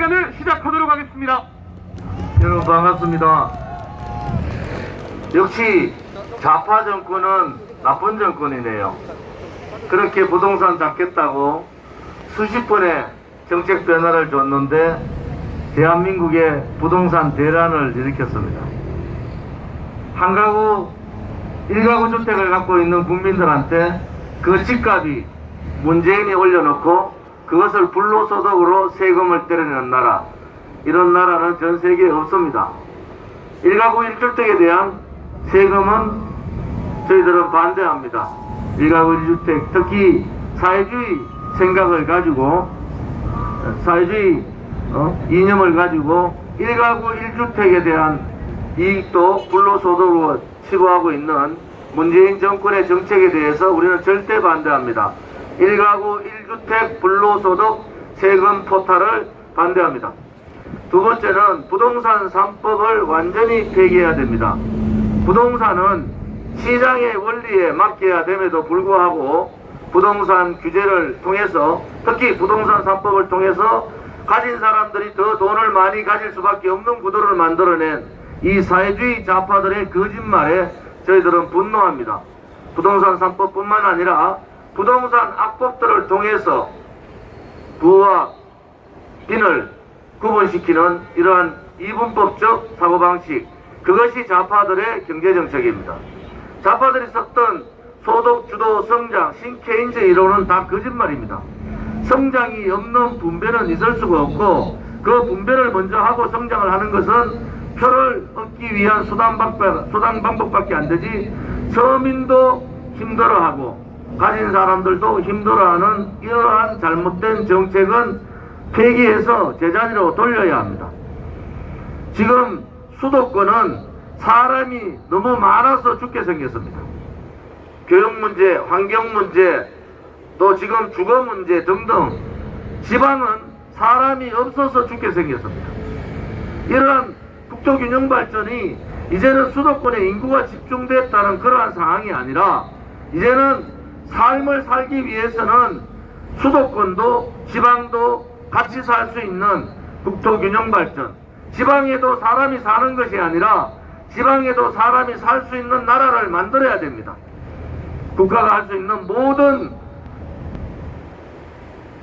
기자회견을 시작하도록 하겠습니다. 여러분 반갑습니다. 역시 좌파 정권은 나쁜 정권이네요. 그렇게 부동산 잡겠다고 수십 번의 정책 변화를 줬는데 대한민국의 부동산 대란을 일으켰습니다. 한 가구 1가구 주택을 갖고 있는 국민들한테 그 집값이 문재인이 올려놓고 그것을 불로소득으로 세금을 때려내는 나라, 이런 나라는 전 세계에 없습니다. 1가구 1주택에 대한 세금은 저희들은 반대합니다. 1가구 1주택, 특히 사회주의 생각을 가지고 사회주의 이념을 가지고 1가구 1주택에 대한 이익도 불로소득으로 치부하고 있는 문재인 정권의 정책에 대해서 우리는 절대 반대합니다. 1가구 1주택 불로소득 세금 토탈을 반대합니다. 두 번째는 부동산 3법을 완전히 폐기해야 됩니다. 부동산은 시장의 원리에 맡겨야 됨에도 불구하고 부동산 규제를 통해서, 특히 부동산 3법을 통해서 가진 사람들이 더 돈을 많이 가질 수밖에 없는 구도를 만들어낸 이 사회주의 좌파들의 거짓말에 저희들은 분노합니다. 부동산 3법뿐만 아니라 부동산 악법들을 통해서 부와 빈을 구분시키는 이러한 이분법적 사고방식, 그것이 좌파들의 경제정책입니다. 좌파들이 썼던 소득주도 성장, 신케인즈 이론은 다 거짓말입니다. 성장이 없는 분배는 있을 수가 없고, 그 분배를 먼저 하고 성장을 하는 것은 표를 얻기 위한 수단 방법밖에 안 되지, 서민도 힘들어하고 가진 사람들도 힘들어하는 이러한 잘못된 정책은 폐기해서 제자리로 돌려야 합니다. 지금 수도권은 사람이 너무 많아서 죽게 생겼습니다. 교육 문제, 환경 문제, 또 지금 주거 문제 등등, 지방은 사람이 없어서 죽게 생겼습니다. 이러한 국토균형 발전이 이제는 수도권에 인구가 집중됐다는 그러한 상황이 아니라, 이제는 삶을 살기 위해서는 수도권도 지방도 같이 살 수 있는 국토균형 발전, 지방에도 사람이 사는 것이 아니라 지방에도 사람이 살 수 있는 나라를 만들어야 됩니다. 국가가 할 수 있는 모든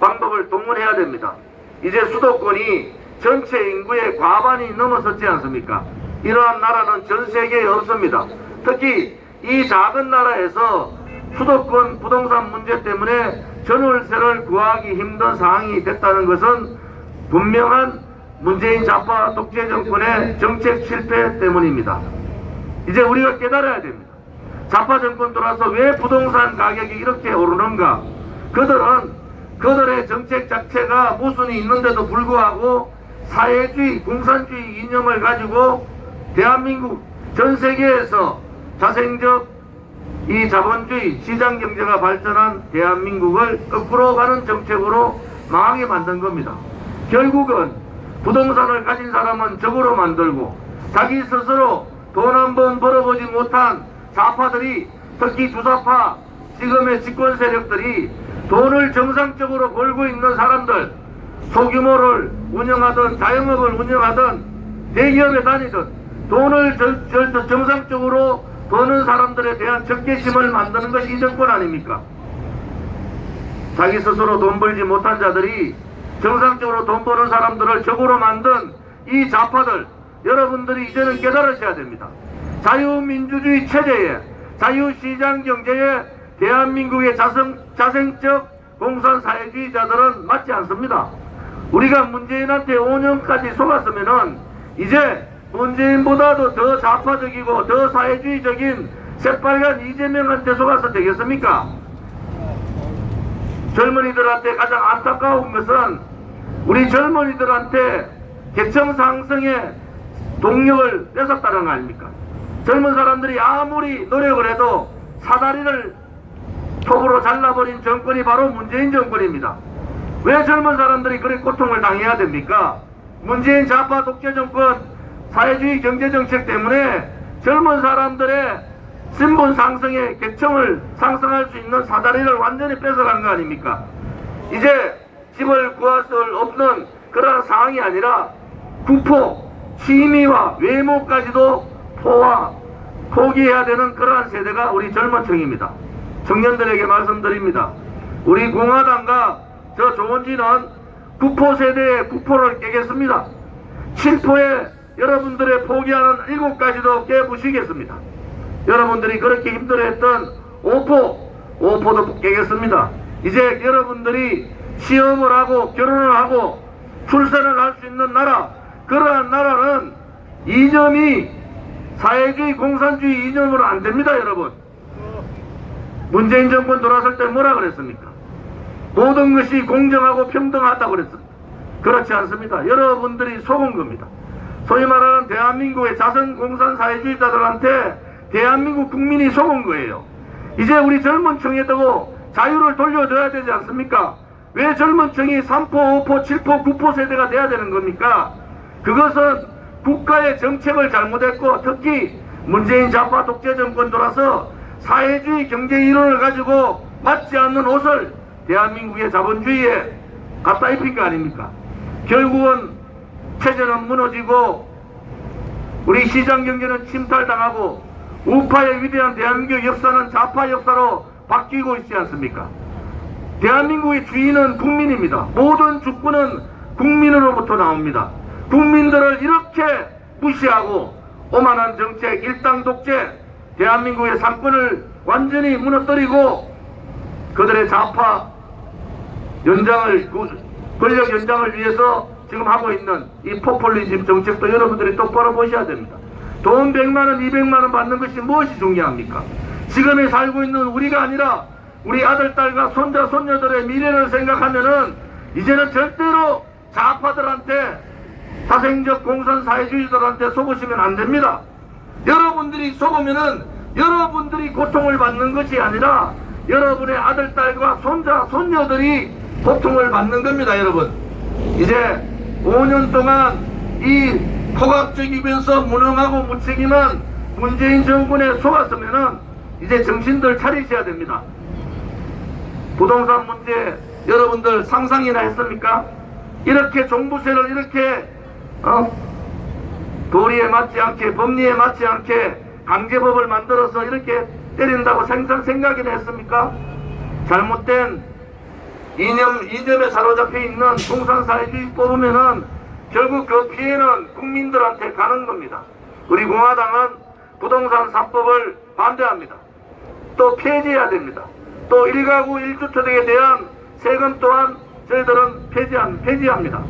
방법을 동원해야 됩니다. 이제 수도권이 전체 인구의 과반이 넘어섰지 않습니까? 이러한 나라는 전 세계에 없습니다. 특히 이 작은 나라에서 수도권 부동산 문제 때문에 전월세를 구하기 힘든 상황이 됐다는 것은 분명한 문재인 좌파 독재 정권의 정책 실패 때문입니다. 이제 우리가 깨달아야 됩니다. 좌파 정권 들어와서 왜 부동산 가격이 이렇게 오르는가? 그들의 정책 자체가 모순이 있는데도 불구하고 사회주의, 공산주의 이념을 가지고 대한민국 전 세계에서 자생적 이 자본주의 시장경제가 발전한 대한민국을 거꾸로 가는 정책으로 망하게 만든 겁니다. 결국은 부동산을 가진 사람은 적으로 만들고, 자기 스스로 돈 한 번 벌어보지 못한 좌파들이, 특히 주사파 지금의 집권 세력들이 돈을 정상적으로 벌고 있는 사람들, 소규모를 운영하든 자영업을 운영하든 대기업에 다니든 돈을 정상적으로 버는 사람들에 대한 적개심을 만드는 것이 이 정권 아닙니까? 자기 스스로 돈 벌지 못한 자들이 정상적으로 돈 버는 사람들을 적으로 만든 이 좌파들, 여러분들이 이제는 깨달으셔야 됩니다. 자유민주주의 체제에, 자유시장 경제에 대한민국의 자생적 공산사회주의자들은 맞지 않습니다. 우리가 문재인한테 5년까지 속았으면은 이제 문재인보다도 더 좌파적이고 더 사회주의적인 새빨간 이재명한테 속아서 되겠습니까? 젊은이들한테 가장 안타까운 것은 우리 젊은이들한테 계층 상승의 동력을 뺏었다는 거 아닙니까? 젊은 사람들이 아무리 노력을 해도 사다리를 톱으로 잘라버린 정권이 바로 문재인 정권입니다. 왜 젊은 사람들이 그렇게 고통을 당해야 됩니까? 문재인 좌파 독재 정권 사회주의 경제정책 때문에 젊은 사람들의 신분 상승의 계층을 상승할 수 있는 사다리를 완전히 뺏어간 거 아닙니까? 이제 집을 구할 수 없는 그러한 상황이 아니라 구포, 취미와 외모까지도 포기해야 되는 그러한 세대가 우리 젊은 층입니다. 청년들에게 말씀드립니다. 우리 공화당과 저 조원진은 구포 세대의 구포를 깨겠습니다. 7포에 여러분들의 포기하는 7가지도 깨부시겠습니다. 여러분들이 그렇게 힘들어했던 5포도 깨겠습니다. 이제 여러분들이 취업을 하고 결혼을 하고 출산을 할 수 있는 나라, 그러한 나라는 이념이 사회주의 공산주의 이념으로 안 됩니다. 여러분, 문재인 정권 돌아설 때 뭐라 그랬습니까? 모든 것이 공정하고 평등하다고 그랬습니다. 그렇지 않습니다. 여러분들이 속은 겁니다. 소위 말하는 대한민국의 자선 공산 사회주의자들한테 대한민국 국민이 속은 거예요. 이제 우리 젊은 층에도 자유를 돌려줘야 되지 않습니까? 왜 젊은 층이 3포, 5포, 7포, 9포 세대가 돼야 되는 겁니까? 그것은 국가의 정책을 잘못했고, 특히 문재인 좌파 독재 정권 돌아서 사회주의 경제 이론을 가지고 맞지 않는 옷을 대한민국의 자본주의에 갖다 입힌 거 아닙니까? 결국은 체제는 무너지고 우리 시장 경제는 침탈당하고 우파의 위대한 대한민국 역사는 좌파 역사로 바뀌고 있지 않습니까? 대한민국의 주인은 국민입니다. 모든 주권은 국민으로부터 나옵니다. 국민들을 이렇게 무시하고 오만한 정책, 일당 독재, 대한민국의 상권을 완전히 무너뜨리고 그들의 좌파 연장을, 권력 연장을 위해서 지금 하고 있는 이 포퓰리즘 정책도 여러분들이 똑바로 보셔야 됩니다. 돈 100만원, 200만원 받는 것이 무엇이 중요합니까? 지금에 살고 있는 우리가 아니라 우리 아들, 딸과 손자, 손녀들의 미래를 생각하면은 이제는 절대로 좌파들한테, 사생적 공산 사회주의들한테 속으시면 안 됩니다. 여러분들이 속으면은 여러분들이 고통을 받는 것이 아니라 여러분의 아들, 딸과 손자, 손녀들이 고통을 받는 겁니다. 여러분, 이제 5년 동안 이 포괄적이면서 무능하고 무책임한 문재인 정권에 속았으면은 이제 정신들 차리셔야 됩니다. 부동산 문제 여러분들 상상이나 했습니까? 이렇게 종부세를 이렇게 도리에 맞지 않게, 법리에 맞지 않게 강제법을 만들어서 이렇게 때린다고 생각이나 했습니까? 잘못된 이념에 사로잡혀 있는 공산사회주의 뽑으면은 결국 그 피해는 국민들한테 가는 겁니다. 우리 공화당은 부동산 3법을 반대합니다. 또 폐지해야 됩니다. 또 1가구 1주택에 대한 세금 또한 저희들은 폐지합니다.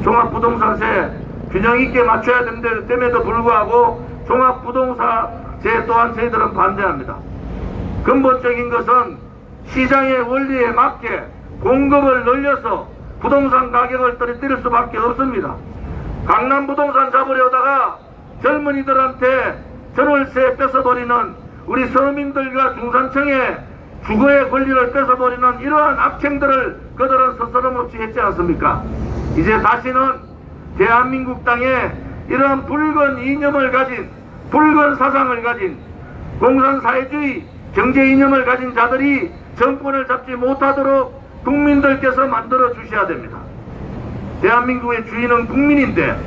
종합부동산세 균형 있게 맞춰야 됨에도 불구하고 종합부동산세 또한 저희들은 반대합니다. 근본적인 것은 시장의 원리에 맞게 공급을 늘려서 부동산 가격을 떨어뜨릴 수밖에 없습니다. 강남 부동산 잡으려다가 젊은이들한테 전월세 뺏어버리는 우리 서민들과 중산층의 주거의 권리를 뺏어버리는 이러한 악행들을 그들은 스스럼없이 했지 않습니까? 이제 다시는 대한민국 땅에 이러한 붉은 이념을 가진, 붉은 사상을 가진 공산사회주의 경제 이념을 가진 자들이 정권을 잡지 못하도록 국민들께서 만들어 주셔야 됩니다. 대한민국의 주인은 국민인데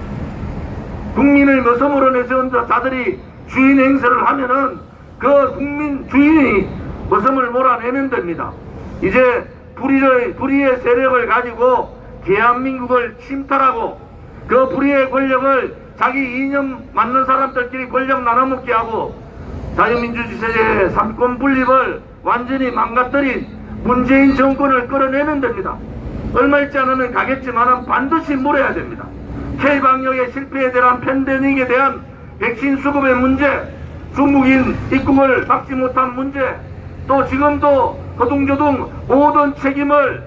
국민을 모섬으로 내세운 자들이 주인 행세를 하면은 그 국민 주인이 모섬을 몰아내면 됩니다. 이제 불의의 세력을 가지고 대한민국을 침탈하고 그 불의의 권력을 자기 이념 맞는 사람들끼리 권력 나눠먹게 하고 자유민주주의 체제의 삼권 분립을 완전히 망가뜨린 문재인 정권을 끌어내면 됩니다. 얼마 있지 않으면 가겠지만 반드시 물어야 됩니다. K방역의 실패에 대한 팬데믹에 대한 백신 수급의 문제, 중국인 입국을 막지 못한 문제, 또 지금도 거둥저둥 모든 책임을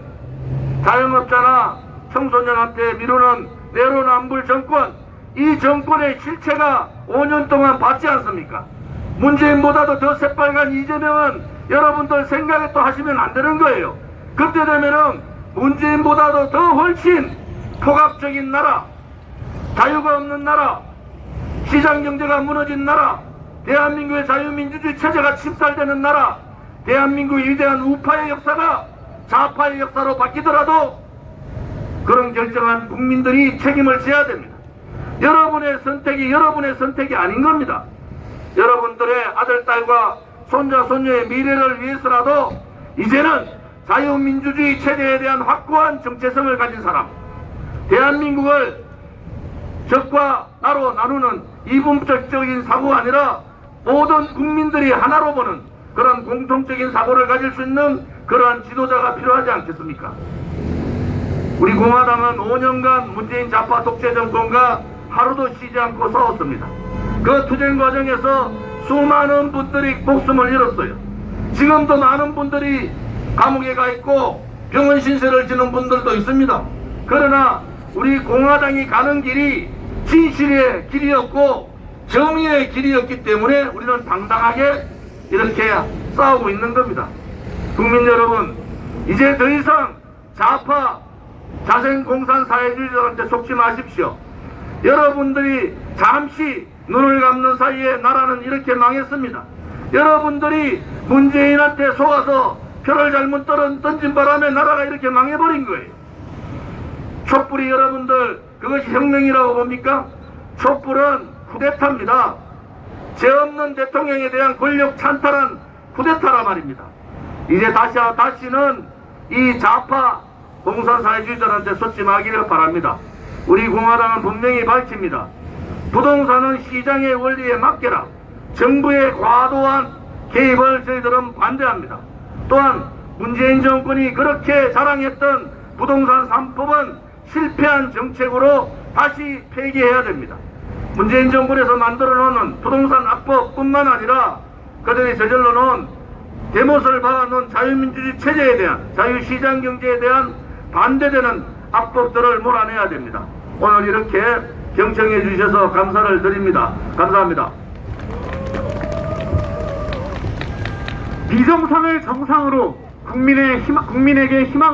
자영업자나 청소년한테 미루는 내로남불 정권, 이 정권의 실체가 5년 동안 봤지 않습니까? 문재인보다도 더 새빨간 이재명은 여러분들 생각에 또 하시면 안 되는 거예요. 그때 되면은 문재인보다도 더 훨씬 포괄적인 나라, 자유가 없는 나라, 시장경제가 무너진 나라, 대한민국의 자유민주주의 체제가 침탈되는 나라, 대한민국의 위대한 우파의 역사가 좌파의 역사로 바뀌더라도 그런 결정한 국민들이 책임을 져야 됩니다. 여러분의 선택이 아닌 겁니다. 여러분들의 아들, 딸과 손자, 손녀의 미래를 위해서라도 이제는 자유민주주의 체제에 대한 확고한 정체성을 가진 사람, 대한민국을 적과 나로 나누는 이분법적인 사고가 아니라 모든 국민들이 하나로 보는 그런 공통적인 사고를 가질 수 있는 그러한 지도자가 필요하지 않겠습니까? 우리 공화당은 5년간 문재인 좌파 독재 정권과 하루도 쉬지 않고 싸웠습니다. 그 투쟁 과정에서 수많은 분들이 목숨을 잃었어요. 지금도 많은 분들이 감옥에 가 있고 병원 신세를 지는 분들도 있습니다. 그러나 우리 공화당이 가는 길이 진실의 길이었고 정의의 길이었기 때문에 우리는 당당하게 이렇게 싸우고 있는 겁니다. 국민 여러분, 이제 더 이상 좌파 자생공산 사회주의자한테 속지 마십시오. 여러분들이 잠시 눈을 감는 사이에 나라는 이렇게 망했습니다. 여러분들이 문재인한테 속아서 표를 잘못 던진 바람에 나라가 이렇게 망해버린 거예요. 촛불이 여러분들 그것이 혁명이라고 봅니까? 촛불은 쿠데타입니다. 죄 없는 대통령에 대한 권력 찬탈한 쿠데타라 말입니다. 이제 다시는 이 좌파 공산사회주의자한테 쏟지 마기를 바랍니다. 우리 공화당은 분명히 밝힙니다. 부동산은 시장의 원리에 맡겨라. 정부의 과도한 개입을 저희들은 반대합니다. 또한 문재인 정권이 그렇게 자랑했던 부동산 3법은 실패한 정책으로 다시 폐기해야 됩니다. 문재인 정권에서 만들어 놓은 부동산 악법뿐만 아니라 그들이 저질러 놓은 대못을 박아놓은 자유민주주의 체제에 대한, 자유시장 경제에 대한 반대되는 악법들을 몰아내야 됩니다. 오늘 이렇게 경청해 주셔서 감사를 드립니다. 감사합니다. 비정상을 정상으로 국민에게 희망을